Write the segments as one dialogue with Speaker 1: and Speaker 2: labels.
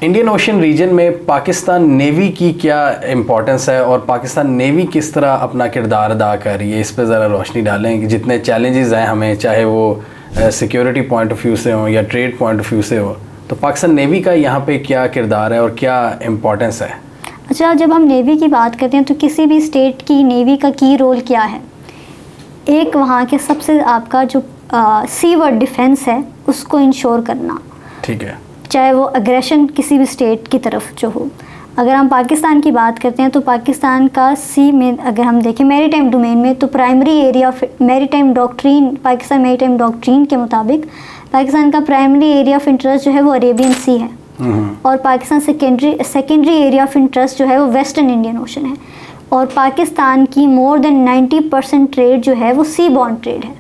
Speaker 1: Indian ocean reason में Pakistan navy की क्या इम्पोर्टेंस है और पाकिस्तान नेवी किस तरह अपना किरदार अदा कर रही है, इस पर ज़रा रोशनी डालें कि जितने चैलेंजेस हैं हमें, चाहे वो सिक्योरिटी पॉइंट ऑफ व्यू से हो या ट्रेड पॉइंट ऑफ व्यू से हो, तो पाकिस्तान नेवी का यहाँ पे क्या किरदार है और क्या इम्पोर्टेंस है?
Speaker 2: अच्छा, जब हम नेवी की बात करते हैं तो किसी भी स्टेट की नेवी का की रोल क्या है? एक वहाँ के सबसे आपका जो सी वर्ड डिफेंस है उसको इंश्योर करना, ठीक है, चाहे वो अग्रेशन किसी भी स्टेट की तरफ जो हो। अगर हम पाकिस्तान की बात करते हैं तो पाकिस्तान का सी में अगर हम देखें मैरीटाइम डोमेन में, तो primary area of maritime doctrine, Pakistan maritime doctrine के मुताबिक पाकिस्तान का प्राइमरी एरिया ऑफ इंटरेस्ट जो है वो अरेबियन सी है, और Pakistan secondary area of interest जो है वो वेस्टर्न इंडियन ओशन है, और पाकिस्तान की मोर देन 90% ट्रेड जो है वो सी बॉन्ड ट्रेड है।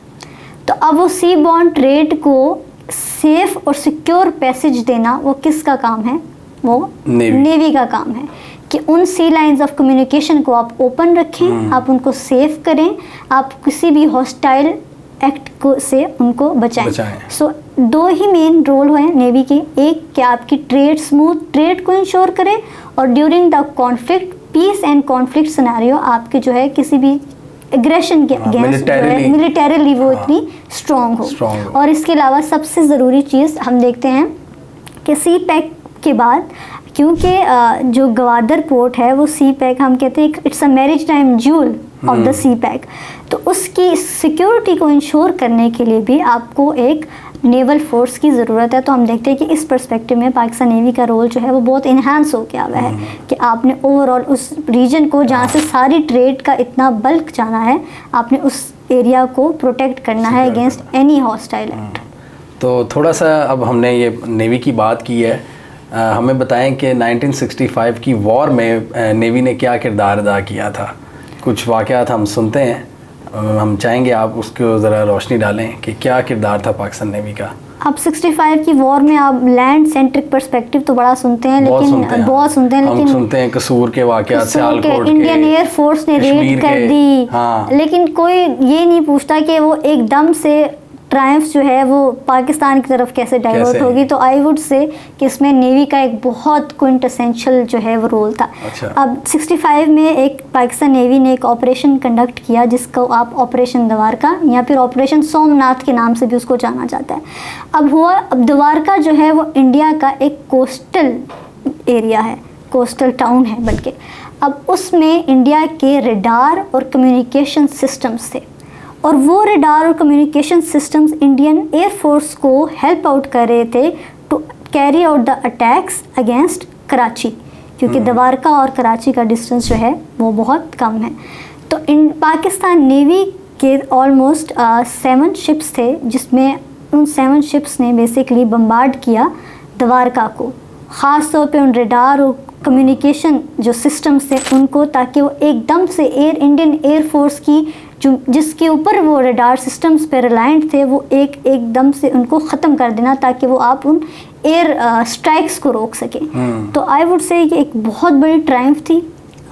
Speaker 2: तो अब वो सी बॉन्ड ट्रेड को सेफ और सिक्योर पैसेज देना वो किसका काम है? वो नेवी का काम है कि उन सी लाइंस ऑफ कम्युनिकेशन को आप ओपन रखें, आप उनको सेफ करें, आप किसी भी हॉस्टाइल एक्ट को से उनको बचाएं। सो दो ही मेन रोल हैं नेवी के, एक कि आपकी ट्रेड स्मूथ ट्रेड को इंश्योर करें, और during the conflict peace and conflict scenario आपके जो है किसी भी एग्रेशन के अगेंस्ट मिलिटरीली वो इतनी स्ट्रॉन्ग हो। और इसके अलावा सबसे ज़रूरी चीज़ हम देखते हैं कि सी पैक के बाद, क्योंकि जो गवादर पोर्ट है वो सी पैक हम कहते हैं it's a maritime jewel of the sea pack, तो उसकी सिक्योरिटी को इंश्योर करने के लिए भी आपको एक नेवल फोर्स की ज़रूरत है। तो हम देखते हैं कि इस पर्सपेक्टिव में पाकिस्तान नेवी का रोल जो है वो बहुत इन्हांस हो गया हुआ है कि आपने ओवरऑल उस रीजन को जहाँ से सारी ट्रेड का इतना बल्क जाना है, आपने उस एरिया को प्रोटेक्ट करना है अगेंस्ट एनी हॉस्टाइल एक्ट।
Speaker 1: तो थोड़ा सा अब हमने ये नेवी की बात की है, हमें बताएं कि 1965 की वॉर में नेवी ने क्या किरदार अदा किया था। कुछ वाक़यात हम सुनते हैं, हम चाहेंगे आप उसको ज़रा रोशनी डालें कि क्या किरदार था पाकिस्तान नेवी का।
Speaker 2: अब 65 की वॉर में आप लैंड सेंट्रिक पर्सपेक्टिव तो बड़ा सुनते हैं, लेकिन बहुत सुनते हैं, लेकिन
Speaker 1: हम सुनते हैं कसूर के वाक़यात, सियालकोट के,
Speaker 2: इंडियन एयर फोर्स ने रेड कर दी,
Speaker 1: हाँ।
Speaker 2: लेकिन कोई ये नहीं पूछता कि वो एकदम से ट्रायम्फ जो है वो पाकिस्तान की तरफ कैसे डाइवर्ट होगी। तो आई वुड से कि इसमें नेवी का एक बहुत क्विंटेसेंशियल जो है वो रोल था।
Speaker 1: अच्छा।
Speaker 2: अब 65 में एक पाकिस्तान नेवी ने एक ऑपरेशन कंडक्ट किया जिसको आप ऑपरेशन द्वारका या फिर ऑपरेशन सोमनाथ के नाम से भी उसको जाना जाता है। अब द्वारका जो है वो इंडिया का एक कोस्टल एरिया है, कोस्टल टाउन है बल्कि। अब उसमें इंडिया के रडार और कम्युनिकेशन सिस्टम्स थे, और वो रडार और कम्युनिकेशन सिस्टम्स इंडियन एयरफोर्स को हेल्प आउट कर रहे थे to carry out the attacks against Karachi, क्योंकि द्वारका और कराची का डिस्टेंस जो है वो बहुत कम है। तो इन पाकिस्तान नेवी के ऑलमोस्ट 7 शिप्स थे, जिसमें उन 7 शिप्स ने बेसिकली बम्बार्ड किया द्वारका को, ख़ास तौर पे उन रडार और कम्युनिकेशन जो सिस्टम्स थे उनको, ताकि वो एकदम से इंडियन एयरफोर्स की जो जिसके ऊपर वो रडार सिस्टम्स पे रिलायंट थे वो एकदम से उनको ख़त्म कर देना, ताकि वो आप उन एयर स्ट्राइक्स को रोक सके। तो आई वुड से कि एक बहुत बड़ी ट्रायम्फ थी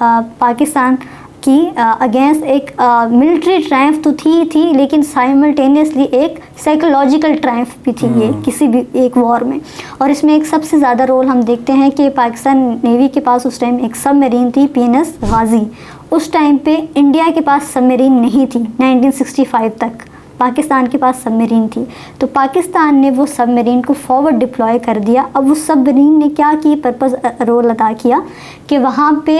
Speaker 2: पाकिस्तान की अगेंस्ट। एक मिलिट्री ट्रायम्फ तो थी, लेकिन साइमल्टेनियसली एक साइकोलॉजिकल ट्रायम्फ भी थी ये किसी भी एक वॉर में। और इसमें एक सबसे ज़्यादा रोल हम देखते हैं कि पाकिस्तान नेवी के पास उस टाइम एक सबमरीन थी, PNS गाजी। उस टाइम पे इंडिया के पास सबमरीन नहीं थी, 1965 तक पाकिस्तान के पास सबमरीन थी। तो पाकिस्तान ने वो सबमरीन को फॉरवर्ड डिप्लॉय कर दिया। अब उस सबमरीन ने क्या की पर्पज़ रोल अदा किया कि वहाँ पे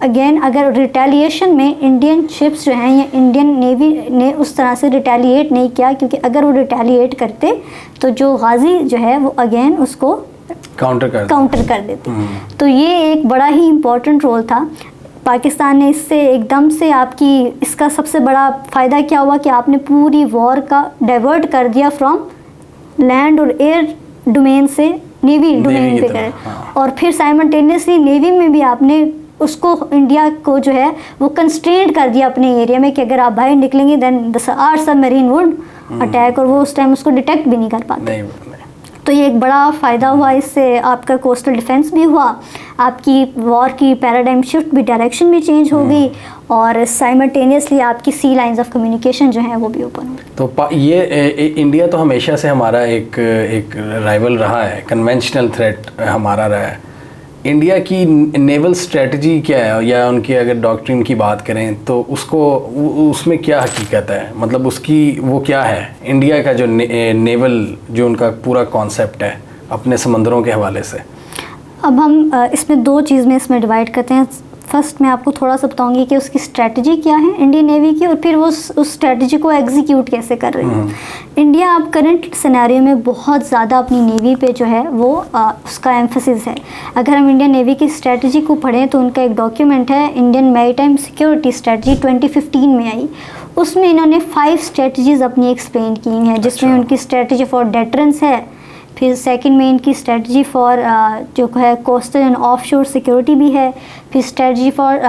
Speaker 2: अगेन अगर रिटेलिएशन में इंडियन शिप्स जो हैं या इंडियन नेवी ने उस तरह से रिटेलिएट नहीं किया, क्योंकि अगर वो रिटेलिएट करते तो जो गाजी जो है वो अगेन उसको काउंटर कर देते। तो ये एक बड़ा ही इम्पोर्टेंट रोल था। पाकिस्तान ने इससे एकदम से आपकी इसका सबसे बड़ा फ़ायदा क्या हुआ कि आपने पूरी वॉर का डाइवर्ट कर दिया फ्रॉम लैंड और एयर डोमेन से नेवी डोमेन पे करे। और फिर साइमल्टेनियसली नेवी में भी आपने उसको इंडिया को जो है वो कंस्ट्रेंट कर दिया अपने एरिया में कि अगर आप बाहर निकलेंगे then our submarine would attack, और वो उस टाइम उसको डिटेक्ट भी नहीं कर पाते। तो ये एक बड़ा फ़ायदा हुआ, इससे आपका कोस्टल डिफेंस भी हुआ, आपकी वॉर की पैराडाइम शिफ्ट भी, डायरेक्शन भी चेंज हो गई, और साइमल्टेनियसली आपकी सी लाइंस ऑफ कम्युनिकेशन जो है वो भी ओपन हो गई।
Speaker 1: तो ये इंडिया तो हमेशा से हमारा एक राइवल रहा है, कन्वेंशनल थ्रेट हमारा रहा है। इंडिया की नेवल स्ट्रेटजी क्या है, या उनकी अगर डॉक्ट्रिन की बात करें तो उसमें क्या हकीकत है, मतलब उसकी वो क्या है, इंडिया का जो नेवल जो उनका पूरा कॉन्सेप्ट है अपने समंदरों के हवाले से?
Speaker 2: अब हम इसमें दो चीज़ में इसमें डिवाइड करते हैं। फर्स्ट मैं आपको थोड़ा सा बताऊंगी कि उसकी स्ट्रेटजी क्या है इंडियन नेवी की, और फिर वो उस स्ट्रेटजी को एग्जीक्यूट कैसे कर रही है। इंडिया अब करंट सिनेरियो में बहुत ज़्यादा अपनी नेवी पे जो है वो उसका एम्फेसिस है। अगर हम इंडियन नेवी की स्ट्रेटजी को पढ़ें तो उनका एक डॉक्यूमेंट है, इंडियन मैरीटाइम सिक्योरिटी स्ट्रेटजी 2015 में आई। उसमें इन्होंने 5 स्ट्रेटजीज़ अपनी एक्सप्लेन की हैं, जिसमें उनकी स्ट्रेटजी फॉर डेटरेंस है, फिर सेकंड में इनकी स्ट्रेटजी फॉर जो है कोस्टल एंड ऑफशोर सिक्योरिटी भी है, फिर strategy for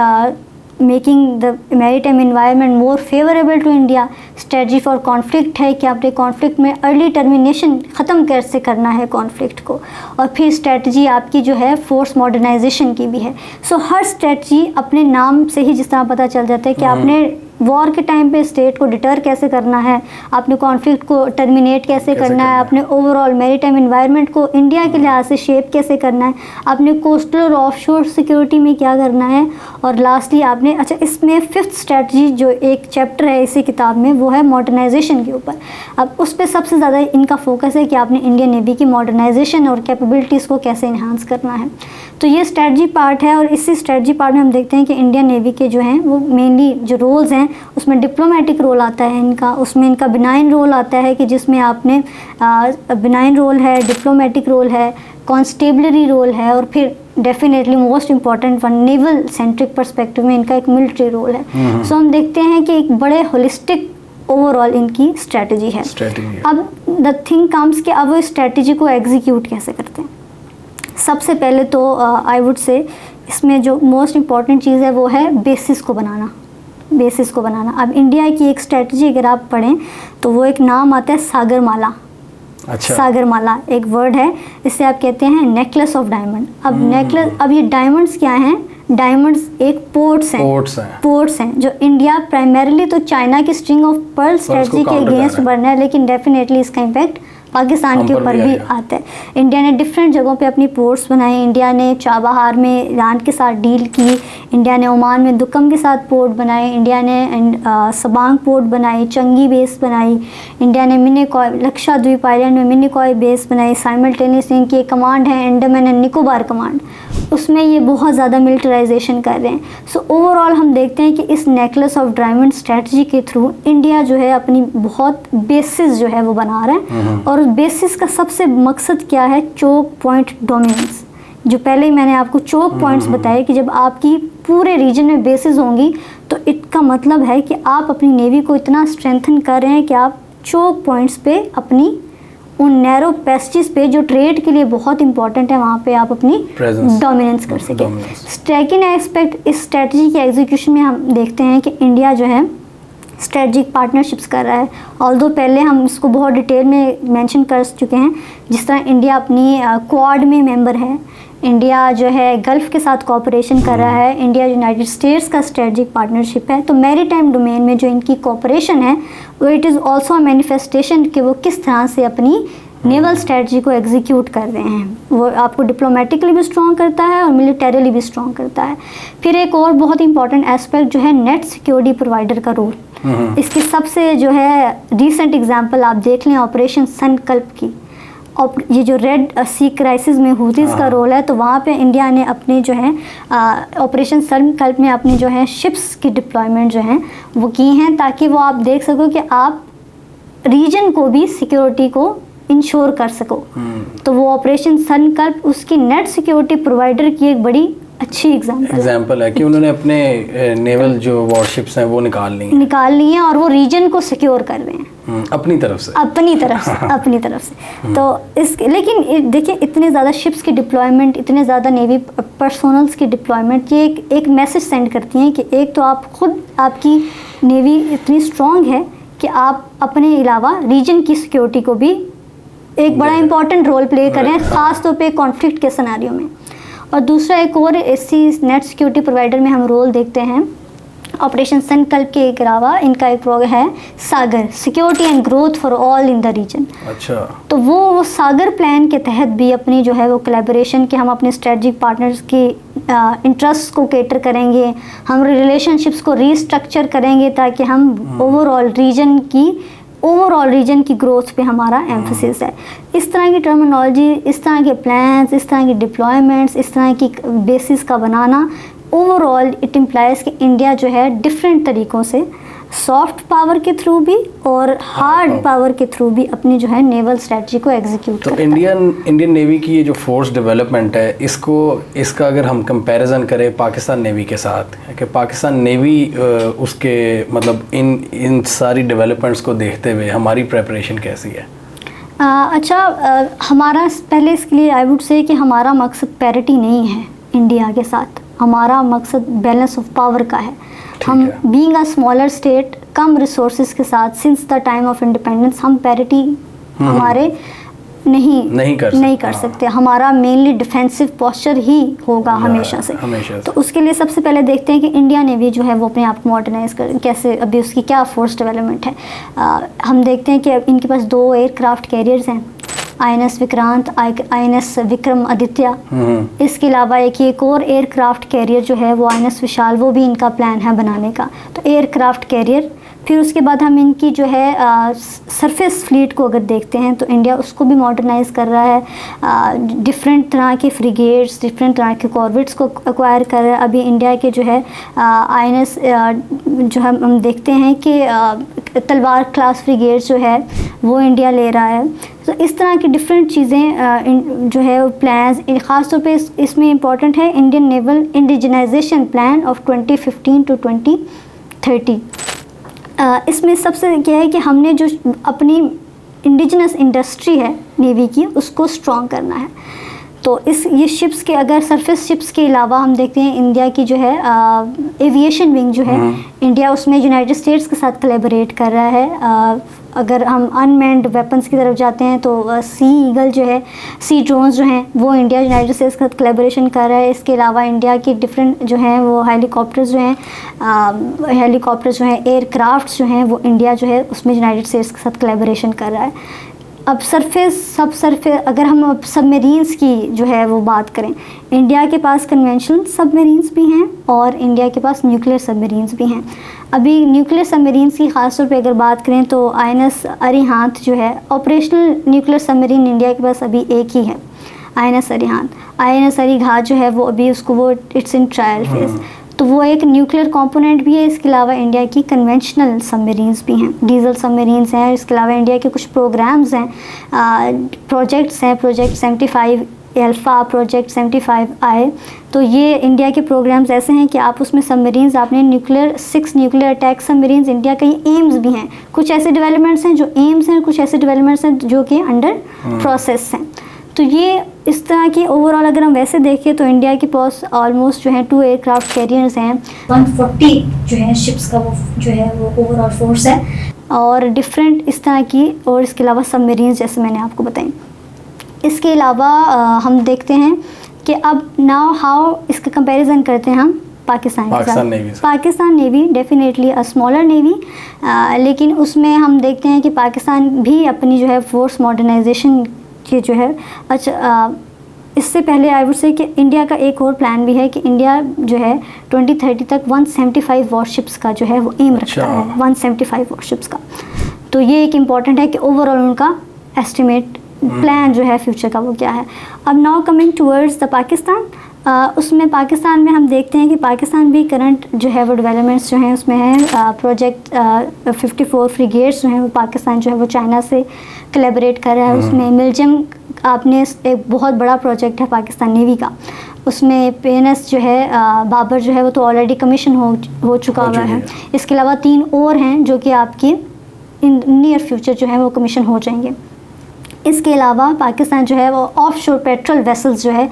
Speaker 2: making the maritime environment more favourable to India, strategy for conflict है कि आपने कॉन्फ्लिक्ट में अर्ली टर्मिनेशन ख़त्म कैसे करना है कॉन्फ्लिक्ट को, और फिर स्ट्रेटजी आपकी जो है फोर्स मॉडर्नाइजेशन की भी है। सो हर स्ट्रेटजी अपने नाम से ही जिस तरह पता चल जाता है कि आपने वॉर के टाइम पे स्टेट को डिटर कैसे करना है, आपने कॉन्फ्लिक्ट को टर्मिनेट कैसे करना है, आपने ओवरऑल मैरीटाइम एनवायरनमेंट को इंडिया के लिहाज से शेप कैसे करना है, आपने कोस्टल और ऑफशोर सिक्योरिटी में क्या करना है, और लास्टली आपने इसमें 5th स्ट्रेटजी जो एक चैप्टर है इसी किताब में वो है मॉडर्नाइजेशन के ऊपर। अब उस पर सबसे ज़्यादा इनका फोकस है कि आपने इंडियन नेवी की मॉडर्नाइजेशन और कैपेबिलिटीज़ को कैसे इन्हांस करना है। तो ये स्ट्रेटजी पार्ट है, और इसी स्ट्रेटजी पार्ट में हम देखते हैं कि इंडियन नेवी के जो हैं वो मेनली जो रोल्स हैं उसमें डिप्लोमेटिक रोल आता है इनका, उसमें इनका बिनाइन रोल आता है कि जिसमें आपने बिनाइन रोल है, डिप्लोमेटिक रोल है, कॉन्स्टेबलरी रोल है, और फिर definitely most important one naval centric perspective में इनका एक मिलिट्री रोल है। सो हम देखते हैं कि एक बड़े होलिस्टिक ओवरऑल इनकी स्ट्रेटजी है। अब द थिंग कम्स कि अब वो स्ट्रेटजी को एग्जीक्यूट कैसे करते हैं। सबसे पहले तो आई वुड से इसमें जो मोस्ट इम्पॉर्टेंट चीज़ है वो है बेसिस को बनाना। बेसिस को बनाना, अब इंडिया की एक स्ट्रेटजी अगर आप पढ़ें तो वो एक नाम आता है सागरमाला।
Speaker 1: अच्छा।
Speaker 2: सागरमाला एक वर्ड है, इससे आप कहते हैं नेकलेस ऑफ डायमंड। अब नेकलेस, अब ये डायमंड्स क्या हैं? डायमंड्स एक पोर्ट्स हैं जो इंडिया प्राइमरीली तो चाइना की स्ट्रिंग ऑफ पर्ल स्ट्रेटजी के अगेंस्ट बढ़ना है, लेकिन डेफिनेटली इसका इम्पैक्ट पाकिस्तान के ऊपर भी आता है। इंडिया ने डिफरेंट जगहों पे अपनी पोर्ट्स बनाई। इंडिया ने चाबहार में ईरान के साथ डील की, इंडिया ने ओमान में दुकम के साथ पोर्ट बनाई, इंडिया ने सबांग पोर्ट बनाई, चंगी बेस बनाई, इंडिया ने मिनिकॉय लक्षद्वीप आइलैंड में मिनिकॉय बेस बनाई। साइमल्टेनियसली इनकी एक कमांड है अंडमान एंड निकोबार कमांड, उसमें ये बहुत ज़्यादा मिलिटराइजेशन कर रहे हैं। सो ओवरऑल हम देखते हैं कि इस नेकलेस ऑफ डायमंड स्ट्रेटजी के थ्रू इंडिया जो है अपनी बहुत बेसिस जो है वो बना रहा है, और बेसिस का सबसे मकसद क्या है? Choke point dominance. जो पहले ही मैंने आपको चोक पॉइंट्स बताए कि जब आपकी पूरे रीजन में बेसिस होंगी तो इसका मतलब है कि आप अपनी नेवी को इतना स्ट्रेंथन कर रहे हैं कि आप चोक पॉइंट्स पे अपनी उन नैरो पैसेजेस पे जो ट्रेड के लिए बहुत इंपॉर्टेंट है वहाँ पे आप अपनी डोमिनेंस कर सकें। सेकंड एस्पेक्ट इस स्ट्रेटजी के एग्जीक्यूशन में हम देखते हैं कि इंडिया जो है स्ट्रेटजिक पार्टनरशिप्स कर रहा है। ऑल्दो पहले हम इसको बहुत डिटेल में मेंशन कर चुके हैं, जिस तरह इंडिया अपनी क्वाड में मेंबर है, इंडिया जो है गल्फ़ के साथ कोऑपरेशन कर रहा है, इंडिया यूनाइटेड स्टेट्स का स्ट्रेटजिक पार्टनरशिप है। तो मैरीटाइम डोमेन में जो इनकी कोऑपरेशन है वो it is also a manifestation कि वो किस तरह से अपनी नेवल स्ट्रेटजी को एग्जीक्यूट कर रहे हैं। वो आपको डिप्लोमेटिकली भी स्ट्रॉन्ग करता है और मिलिटरीली भी स्ट्रॉन्ग करता है। फिर एक और बहुत इंपॉर्टेंट एस्पेक्ट जो है नेट सिक्योरिटी प्रोवाइडर का रोल। इसकी सबसे जो है रीसेंट एग्जांपल आप देख लें ऑपरेशन संकल्प की, और ये जो रेड सी क्राइसिस में हुतीज़ का रोल है, तो वहाँ पे इंडिया ने अपने जो है ऑपरेशन संकल्प में अपनी जो है शिप्स की डिप्लॉयमेंट जो है वो की हैं, ताकि वो आप देख सको कि आप रीजन को भी सिक्योरिटी को इंश्योर कर सको। तो वो ऑपरेशन संकल्प उसकी नेट सिक्योरिटी प्रोवाइडर की एक बड़ी अच्छी एग्जाम्पल है कि
Speaker 1: उन्होंने अपने नेवल जो वॉरशिप्स हैं वो निकाल ली हैं और
Speaker 2: वो रीजन को सिक्योर कर रहे हैं
Speaker 1: अपनी तरफ
Speaker 2: से। तो इस लेकिन देखिए इतने ज़्यादा शिप्स की डिप्लॉयमेंट, इतने ज़्यादा नेवी पर्सोनल्स की डिप्लॉयमेंट, ये एक मैसेज सेंड करती हैं कि एक तो आप खुद, आपकी नेवी इतनी स्ट्रॉन्ग है कि आप अपने अलावा रीजन की सिक्योरिटी को भी एक बड़ा इंपॉर्टेंट रोल प्ले कर रहे हैं, ख़ास तौर पे कॉन्फ्लिक्ट के सिनेरियो में। और दूसरा एक और इसी नेट सिक्योरिटी प्रोवाइडर में हम रोल देखते हैं ऑपरेशन संकल्प के अलावा इनका एक प्रोग्राम है Sagar, security and growth for all in the region.
Speaker 1: अच्छा,
Speaker 2: तो वो सागर प्लान के तहत भी अपनी जो है वो कोलैबोरेशन के हम अपने स्ट्रेटजिक पार्टनर्स की इंटरेस्ट को केटर करेंगे, हम रिलेशनशिप्स को रीस्ट्रक्चर करेंगे ताकि हम ओवरऑल रीजन की ग्रोथ पे हमारा एम्फोसिस है। इस तरह की टर्मिनोलॉजी, इस तरह के प्लान्स, इस तरह की डिप्लॉयमेंट्स, इस तरह की बेसिस का बनाना ओवरऑल इट इम्प्लाइज कि इंडिया जो है डिफरेंट तरीक़ों से सॉफ्ट पावर के थ्रू भी और हार्ड पावर के थ्रू भी अपनी जो है नेवल स्ट्रेटजी को एग्जीक्यूट
Speaker 1: तो
Speaker 2: करता है।
Speaker 1: इंडियन नेवी की ये जो फोर्स डेवलपमेंट है, इसका अगर हम कंपैरिजन करें पाकिस्तान नेवी के साथ, कि पाकिस्तान नेवी उसके मतलब इन सारी डेवलपमेंट्स को देखते हुए हमारी प्रेपरेशन कैसी है?
Speaker 2: हमारा पहले इसके लिए आई वुड से कि हमारा मकसद पैरिटी नहीं है इंडिया के साथ, हमारा मकसद बैलेंस ऑफ पावर का है। हम being a smaller state come resources के साथ since the time of independence हम पैरिटी हमारे नहीं कर सकते। हमारा मेनली डिफेंसिव पोस्चर ही होगा हमेशा से। तो उसके लिए सबसे पहले देखते हैं कि इंडिया नेवी जो है वो अपने आप को मॉडर्नाइज कर कैसे, अभी उसकी क्या फोर्स डेवलपमेंट है। हम देखते हैं कि अब इनके पास 2 एयरक्राफ्ट कैरियर्स हैं, INS विक्रांत, INS विक्रम आदित्य। इसके अलावा एक और एयरक्राफ्ट कैरियर जो है वो INS विशाल, वो भी इनका प्लान है बनाने का। तो एयरक्राफ्ट कैरियर, फिर उसके बाद हम इनकी जो है सरफेस फ्लीट को अगर देखते हैं तो इंडिया उसको भी मॉडर्नाइज कर रहा है। डिफरेंट तरह के फ्रिगेट्स, डिफरेंट तरह के कॉर्वेट्स को एक्वायर कर रहा है। अभी इंडिया के जो है INS जो हम देखते हैं कि तलवार क्लास फ्रिगेट्स जो है वो इंडिया ले रहा है। तो इस तरह की डिफरेंट चीज़ें जो है प्लान्स, ख़ास तौर पे इसमें इम्पॉर्टेंट है Indian naval indigenisation plan of 2015 to 2030। इसमें सबसे क्या है कि हमने जो अपनी इंडिजिनस इंडस्ट्री है नेवी की उसको स्ट्रॉन्ग करना है। तो ये शिप्स के, अगर सरफेस शिप्स के अलावा हम देखते हैं इंडिया की जो है एविएशन विंग जो है, इंडिया उसमें यूनाइटेड स्टेट्स के साथ कोलैबोरेट कर रहा है। अगर हम अनमैन्ड वेपन्स की तरफ जाते हैं तो सी ईगल जो है, सी ड्रोन्स जो हैं वो इंडिया यूनाइटेड स्टेट्स के साथ कोलैबोरेशन कर रहा है। इसके अलावा इंडिया की डिफरेंट जो हैं वो हेलीकॉप्टर्स जो हैं एयरक्राफ्ट जो हैं वो इंडिया जो है उसमें यूनाइटेड स्टेट्स के साथ कोलैबोरेशन कर रहा है। अब सरफेस अगर हम सबमरीन्स की जो है वो बात करें, इंडिया के पास कन्वेंशनल सबमरीन्स भी हैं और इंडिया के पास न्यूक्लियर सबमरीन्स भी हैं। अभी न्यूक्लियर सबमरीन्स की ख़ास तौर पे अगर बात करें तो INS अरिहंत जो है ऑपरेशनल न्यूक्लियर सबमरीन इंडिया के पास अभी एक ही है, INS अरिहंत। INS अरिघात जो है वो अभी उसको इट्स इन ट्रायल फेज, तो वो एक न्यूक्लियर कंपोनेंट भी है। इसके अलावा इंडिया की कन्वेंशनल सबमरीन्स भी हैं, डीजल सबमरीन्स हैं। इसके अलावा इंडिया के कुछ प्रोग्राम्स हैं, प्रोजेक्ट्स हैं, प्रोजेक्ट 75 अल्फ़ा, प्रोजेक्ट 75I। तो ये इंडिया के प्रोग्राम्स ऐसे हैं कि आप उसमें सबमरीन्स आपने 6 न्यूक्लियर अटैक सबमरीन्स, इंडिया के एम्स भी हैं। कुछ ऐसे डेवलपमेंट्स हैं जो एम्स हैं, कुछ ऐसे डेवलपमेंट्स हैं जो कि अंडर प्रोसेस हैं। तो ये इस तरह की ओवरऑल अगर हम वैसे देखें तो इंडिया के पास ऑलमोस्ट जो है 2 एयरक्राफ्ट कैरियर्स हैं, 140 जो है शिप्स का वो जो है वो ओवरऑल फोर्स है, और डिफरेंट इस तरह की, और इसके अलावा सबमरीन्स जैसे मैंने आपको बताई। इसके अलावा हम देखते हैं कि अब नाउ हाउ इसका कंपैरिजन करते हैं हम पाकिस्तान के साथ। Pakistan navy definitely a smaller navy, लेकिन उसमें हम देखते हैं कि पाकिस्तान भी अपनी जो है फोर्स मॉडर्नाइजेशन की जो है इससे पहले आई वुड से कि इंडिया का एक और प्लान भी है कि इंडिया जो है 2030 तक 175 वॉरशिप्स का जो है वो एम रखता है, 175 वॉरशिप्स का। तो ये एक इम्पॉर्टेंट है कि ओवरऑल उनका एस्टिमेट प्लान जो है फ्यूचर का वो क्या है। अब now coming towards the Pakistan, उसमें पाकिस्तान में हम देखते हैं कि पाकिस्तान भी करंट जो है वो डेवलपमेंट्स जो हैं उसमें है प्रोजेक्ट 54 फ्रिगेट्स जो हैं वो पाकिस्तान जो है वो चाइना से कोलैबोरेट कर रहा है। उसमें मिलजम आपने एक बहुत बड़ा प्रोजेक्ट है पाकिस्तान नेवी का, उसमें PNS जो है बाबर जो है वो तो ऑलरेडी कमीशन हो चुका हुआ है। इसके अलावा 3 और हैं जो कि आपकी इन नियर फ्यूचर जो है वो कमीशन हो जाएंगे। इसके अलावा पाकिस्तान जो है वो ऑफशोर पेट्रोल वेसल्स जो है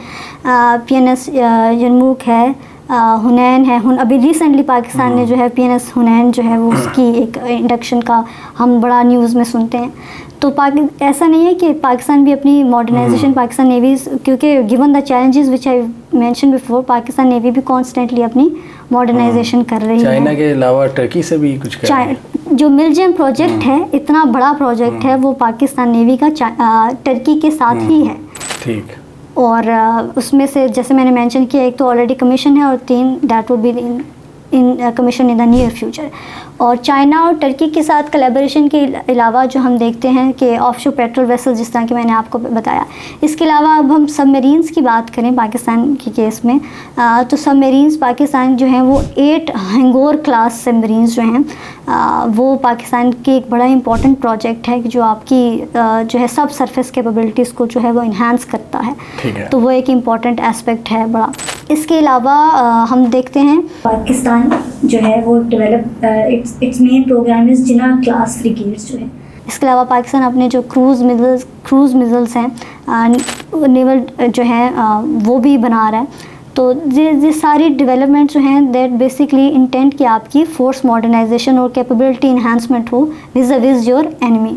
Speaker 2: PNS यरमूक है, हुनैन है। अभी रिसेंटली पाकिस्तान ने जो है PNS हुनैन जो है वो उसकी एक इंडक्शन का हम बड़ा न्यूज़ में सुनते हैं। तो ऐसा नहीं है कि पाकिस्तान भी अपनी मॉडर्नाइजेशन, पाकिस्तान नेवी, क्योंकि given the challenges which I mention before, Pakistan navy भी कॉन्स्टेंटली अपनी मॉडर्नाइजेशन कर रही है।
Speaker 1: चाइना के अलावा टर्की से भी कुछ कर रही है।
Speaker 2: जो मिलजेम प्रोजेक्ट है, इतना बड़ा प्रोजेक्ट है, वो पाकिस्तान नेवी का टर्की के साथ ही है।
Speaker 1: ठीक।
Speaker 2: और उसमें से जैसे मैंने मेंशन किया, एक तो ऑलरेडी कमीशन है और 3 that would be in commission in the near future. और चाइना और टर्की के साथ कोलैबोरेशन के अलावा जो हम देखते हैं कि ऑफशोर पेट्रोल वेसल, जिस तरह कि मैंने आपको बताया, इसके अलावा अब हम सबमरीन्स की बात करें पाकिस्तान के केस में, तो सबमरीन्स पाकिस्तान जो हैं वो 8 हैंगोर क्लास सबमरीन्स जो हैं वो पाकिस्तान की एक बड़ा इंपॉर्टेंट प्रोजेक्ट है जो आपकी जो है सब सरफेस कैपेबिलिटीज़ को जो है वो इन्हांस करता है। तो वो एक इम्पॉर्टेंट एस्पेक्ट है बड़ा। इसके अलावा हम देखते हैं पाकिस्तान जो है वो develop its main programme is Jinnah class frigates जो है। इसके अलावा पाकिस्तान अपने जो क्रूज़ मिज़ल्स हैं, नेवल जो है वो भी बना रहा है। तो ये सारी डेवलपमेंट जो हैं दैट बेसिकली इंटेंट कि आपकी फोर्स मॉडर्नाइजेशन और कैपेबिलिटी इन्हांसमेंट हो विज़ योर एनिमी।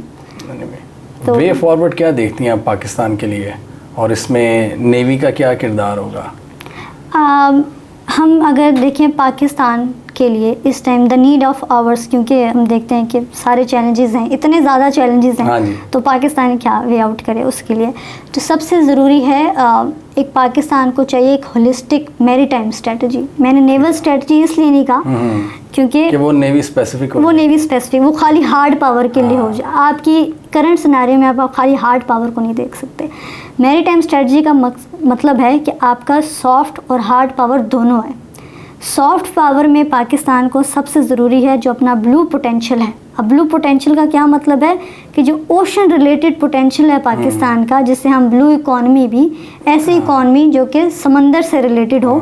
Speaker 1: तो वे फॉरवर्ड क्या देखती हैं आप पाकिस्तान के लिए, और इसमें नेवी का क्या किरदार होगा?
Speaker 2: हम अगर देखें पाकिस्तान के लिए इस time the need of hours, क्योंकि हम देखते हैं कि सारे चैलेंजेस हैं, इतने ज़्यादा चैलेंजेस हैं, तो पाकिस्तान क्या वे आउट करे उसके लिए। तो सबसे ज़रूरी है एक पाकिस्तान को चाहिए एक होलिस्टिक मैरीटाइम स्ट्रेटजी। मैंने नेवल स्ट्रेटजी इसलिए नहीं कहा क्योंकि
Speaker 1: वो नेवी स्पेसिफिक
Speaker 2: वो खाली हार्ड पावर के लिए हो जाए। आपकी करंट सिनेरियो में आप खाली हार्ड पावर को नहीं देख सकते। मैरीटाइम स्ट्रेटजी का मतलब है कि आपका सॉफ्ट और हार्ड पावर दोनों है। सॉफ्ट पावर में पाकिस्तान को सबसे ज़रूरी है जो अपना ब्लू पोटेंशियल है। अब ब्लू पोटेंशियल का क्या मतलब है कि जो ओशन रिलेटेड पोटेंशियल है पाकिस्तान का, जिसे हम ब्लू इकॉनमी भी, ऐसी इकॉनमी जो कि समंदर से रिलेटेड हो,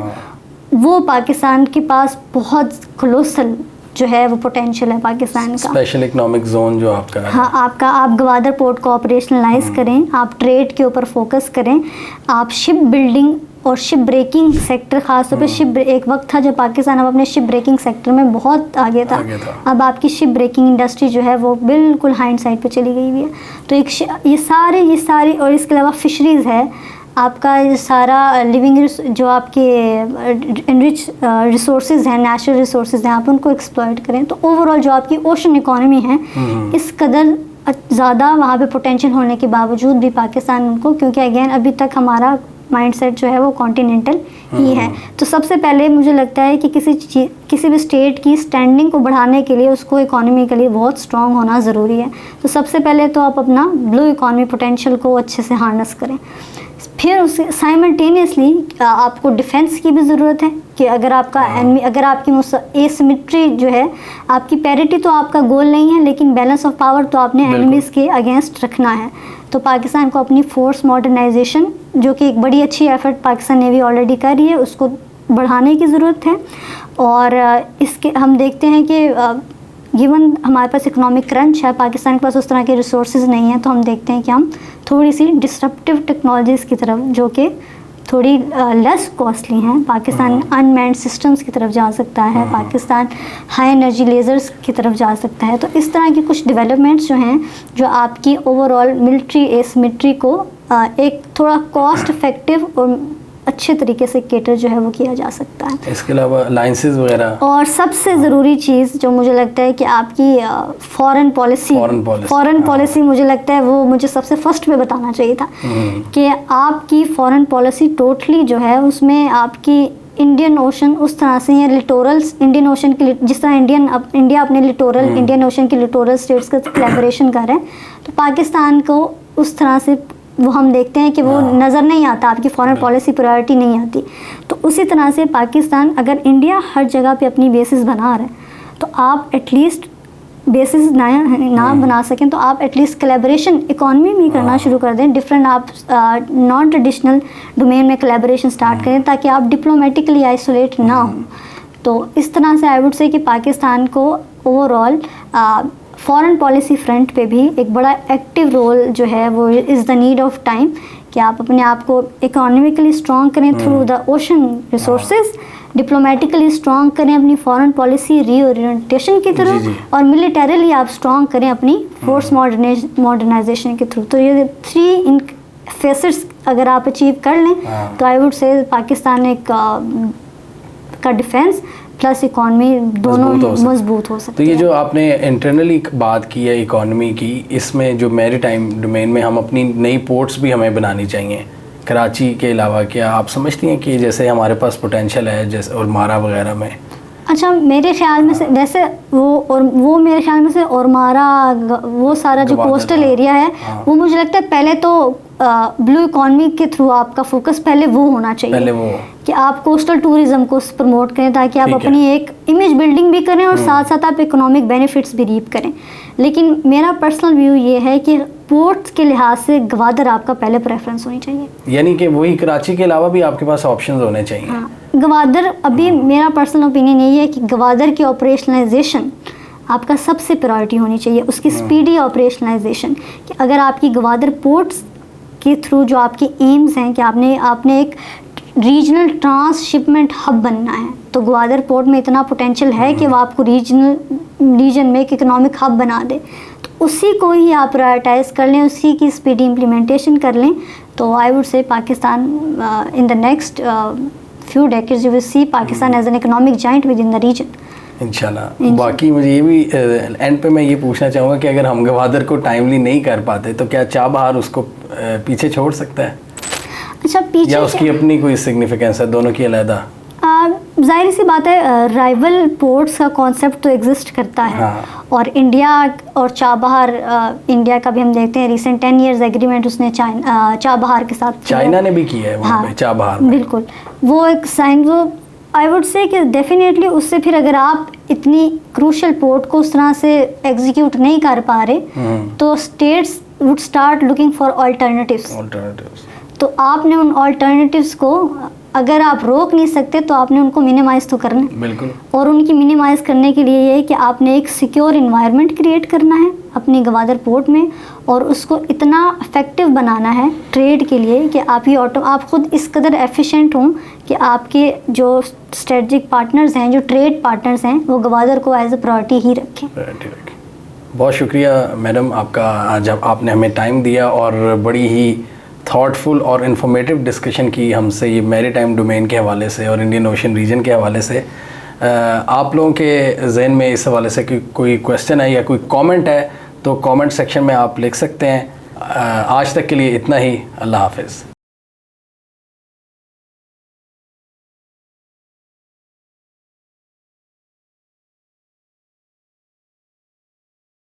Speaker 2: वो पाकिस्तान के पास बहुत कोलोसल जो है वो पोटेंशियल है पाकिस्तान का।
Speaker 1: स्पेशल इकोनॉमिक जोन जो आपका है।
Speaker 2: हाँ, आप गवादर पोर्ट को ऑपरेशनलाइज करें, आप ट्रेड के ऊपर फोकस करें, आप शिप बिल्डिंग और शिप ब्रेकिंग सेक्टर, खासतौर पे एक वक्त था जब पाकिस्तान अब अपने शिप ब्रेकिंग सेक्टर में बहुत आगे था। अब आपकी शिप ब्रेकिंग इंडस्ट्री जो है वो बिल्कुल हाइंड साइड पे चली गई हुई है। तो ये सारी और इसके अलावा फिशरीज़ है, आपका ये सारा लिविंग जो आपके इनरिच रिसोर्सेज हैं, नेचुरल रिसोर्सेज हैं, आप उनको एक्सप्लॉइट करें। तो ओवरऑल जो आपकी ओशन इकोनॉमी है, इस कदर ज़्यादा वहाँ पे पोटेंशियल होने के बावजूद भी पाकिस्तान उनको, क्योंकि अगेन अभी तक हमारा माइंडसेट जो है वो कॉन्टिनेंटल ही है। तो सबसे पहले मुझे लगता है कि किसी भी स्टेट की स्टैंडिंग को बढ़ाने के लिए उसको इकोनॉमिकली बहुत स्ट्रॉन्ग होना ज़रूरी है। तो सबसे पहले तो आप अपना ब्लू इकोनॉमी पोटेंशियल को अच्छे से हार्नस करें। फिर उससे साइमल्टेनियसली आपको डिफेंस की भी ज़रूरत है कि अगर आपका एनिमी, अगर आपकी एसिमेट्री जो है, आपकी पैरिटी तो आपका गोल नहीं है, लेकिन बैलेंस ऑफ पावर तो आपने एनिमीज़ के अगेंस्ट रखना है। तो पाकिस्तान को अपनी फोर्स मॉडर्नाइजेशन, जो कि एक बड़ी अच्छी एफर्ट पाकिस्तान नेवी ऑलरेडी कर रही है, उसको बढ़ाने की ज़रूरत है। और इसके हम देखते हैं कि गिवन हमारे पास इकोनॉमिक क्रंच है, पाकिस्तान के पास उस तरह के रिसोर्सेज नहीं हैं, तो हम देखते हैं कि हम थोड़ी सी डिस्ट्रप्टिव टेक्नोलॉजीज़ की तरफ, जो कि थोड़ी लेस कॉस्टली हैं, पाकिस्तान अनमैन्ड सिस्टम्स की तरफ जा सकता है, पाकिस्तान हाई एनर्जी लेज़र्स की तरफ जा सकता है। तो इस तरह की कुछ डेवलपमेंट्स जो हैं, जो आपकी ओवरऑल मिलिट्री एसिमेट्री को एक थोड़ा कॉस्ट इफेक्टिव और अच्छे तरीके से केटर जो है वो किया जा सकता है।
Speaker 1: इसके अलावा अलायंसेस वगैरह, और
Speaker 2: सबसे ज़रूरी चीज़ जो मुझे लगता है कि आपकी फॉरेन पॉलिसी मुझे लगता है वो मुझे सबसे फर्स्ट पे बताना चाहिए था कि आपकी फॉरेन पॉलिसी टोटली जो है उसमें आपकी इंडियन ओशन उस तरह से, या लिटोरल्स इंडियन ओशन की, जिस तरह इंडिया अपने लिटोरल इंडियन ओशन की लिटोरल स्टेट्स का कोलैबोरेशन कर रहे हैं, तो पाकिस्तान को उस तरह से वो हम देखते हैं कि वो नज़र नहीं आता, आपकी फॉरेन पॉलिसी प्रायोरिटी नहीं आती। तो उसी तरह से पाकिस्तान, अगर इंडिया हर जगह पे अपनी बेसिस बना रहा है, तो आप एटलीस्ट बेसिस ना बना सकें तो आप एटलीस्ट कोलैबोरेशन इकॉनमी में करना शुरू कर दें। डिफरेंट आप नॉन ट्रेडिशनल डोमेन में कोलैबोरेशन स्टार्ट करें, ताकि आप डिप्लोमेटिकली आइसोलेट ना हों। तो इस तरह से आई वुड से कि पाकिस्तान को ओवरऑल फॉरेन पॉलिसी फ्रंट पे भी एक बड़ा एक्टिव रोल जो है वो is the need of time, कि आप अपने आप को इकोनॉमिकली स्ट्रॉन्ग करें through the ocean resources, diplomatically strong करें अपनी फॉरेन पॉलिसी रीओरिएंटेशन की
Speaker 1: जी,
Speaker 2: तरफ,
Speaker 1: जी।
Speaker 2: और मिलिटरीली आप स्ट्रॉन्ग करें अपनी फोर्स मॉडर्नाइजेशन के थ्रू। तो ये 3 इन फेसेट्स अगर आप अचीव कर लें
Speaker 1: हाँ।
Speaker 2: तो आई वुड से पाकिस्तान एक का डिफेंस प्लस इकॉनमी दोनों
Speaker 1: मजबूत हो सकती है।
Speaker 2: मजबूत हो सकती
Speaker 1: तो ये
Speaker 2: है।
Speaker 1: जो आपने इंटरनली बात की है इकॉनमी की, इसमें जो मैरीटाइम डोमेन में हम अपनी नई पोर्ट्स भी हमें बनानी चाहिए कराची के अलावा। क्या आप समझती हैं कि जैसे हमारे पास पोटेंशियल है जैसे और मारा वगैरह में?
Speaker 2: अच्छा, मेरे ख्याल में से वैसे वो मेरे ख्याल में से और मारा वो सारा जो
Speaker 1: गवादर,
Speaker 2: कोस्टल
Speaker 1: हाँ,
Speaker 2: एरिया है
Speaker 1: हाँ।
Speaker 2: वो मुझे लगता है पहले तो ब्लू इकॉनमी के थ्रू आपका फोकस पहले वो होना चाहिए,
Speaker 1: पहले वो
Speaker 2: कि आप कोस्टल टूरिज्म को प्रमोट करें ताकि आप
Speaker 1: ठीक है।
Speaker 2: अपनी एक इमेज बिल्डिंग भी करें और साथ साथ आप इकोनॉमिक बेनिफिट्स भी रीप करें। लेकिन मेरा पर्सनल व्यू ये है कि पोर्ट्स के लिहाज से गवादर आपका पहले प्रेफरेंस होनी चाहिए।
Speaker 1: यानी कि वही कराची के अलावा भी आपके पास ऑप्शंस होने चाहिए।
Speaker 2: हाँ, गवादर अभी मेरा पर्सनल ओपिनियन यही है कि गवादर की ऑपरेशनलाइजेशन आपका सबसे प्रायोरिटी होनी चाहिए, उसकी स्पीडी ऑपरेशनलाइजेशन। कि अगर आपकी गवादर पोर्ट्स के थ्रू जो आपके एम्स हैं कि आपने एक रीजनल ट्रांसशिपमेंट हब बनना है, तो ग्वादर पोर्ट में इतना पोटेंशियल है कि वो आपको रीजन में एक इकोनॉमिक हब बना दे। तो उसी को ही आप प्रायोरिटाइज कर लें, उसी की स्पीडी इम्प्लीमेंटेशन कर लें, तो I would say Pakistan in the next few decades you will see Pakistan as an economic giant within the region.
Speaker 1: इंशाल्लाह। बाकी मुझे ये भी एंड पे मैं ये पूछना चाहूँगा कि अगर हम गवादर को टाइमली नहीं कर पाते तो क्या चाबहार उसको पीछे छोड़ सकता है,
Speaker 2: अच्छा पीछे
Speaker 1: या उसकी अपनी कोई सिग्निफिकेंस है, दोनों की अलहदा?
Speaker 2: जाहिर सी बात है, राइवल पोर्ट्स का कॉन्सेप्ट तो एग्जिस्ट करता है।
Speaker 1: हाँ।
Speaker 2: और इंडिया और चाबहार, इंडिया का भी हम देखते हैं रिसेंट 10 इयर्स एग्रीमेंट उसने चाबहार के साथ किया।
Speaker 1: चाइना ने भी किया है वहाँ पे चाबहार में।
Speaker 2: बिल्कुल, वो एक साइन, वो आई वुड से कि डेफिनेटली उससे फिर अगर आप इतनी क्रूशल पोर्ट को उस तरह से एग्जीक्यूट नहीं कर पा रहे तो states would start looking for alternatives. तो आपने उन ऑल्टरनेटिव्स को अगर आप रोक नहीं सकते तो आपने उनको मिनिमाइज़ तो करना है।
Speaker 1: बिल्कुल।
Speaker 2: और उनकी मिनिमाइज़ करने के लिए ये है कि आपने एक सिक्योर इन्वायरमेंट क्रिएट करना है अपनी गवादर पोर्ट में, और उसको इतना इफेक्टिव बनाना है ट्रेड के लिए कि आप खुद इस कदर एफिशिएंट हों कि आपके जो स्ट्रेटजिक पार्टनर्स हैं, जो ट्रेड पार्टनर्स हैं, वो गवादर को एज ए प्रायोरिटी ही रखें।
Speaker 1: बहुत शुक्रिया मैडम आपका, आज आपने हमें टाइम दिया और बड़ी ही थॉटफुल और इन्फॉर्मेटिव डिस्कशन की हमसे ये मैरीटाइम डोमेन के हवाले से और इंडियन ओशन रीजन के हवाले से। आप लोगों के जहन में इस हवाले से कोई क्वेश्चन है या कोई कमेंट है तो कमेंट सेक्शन में आप लिख सकते हैं। आज तक के लिए इतना ही। अल्लाह हाफिज़।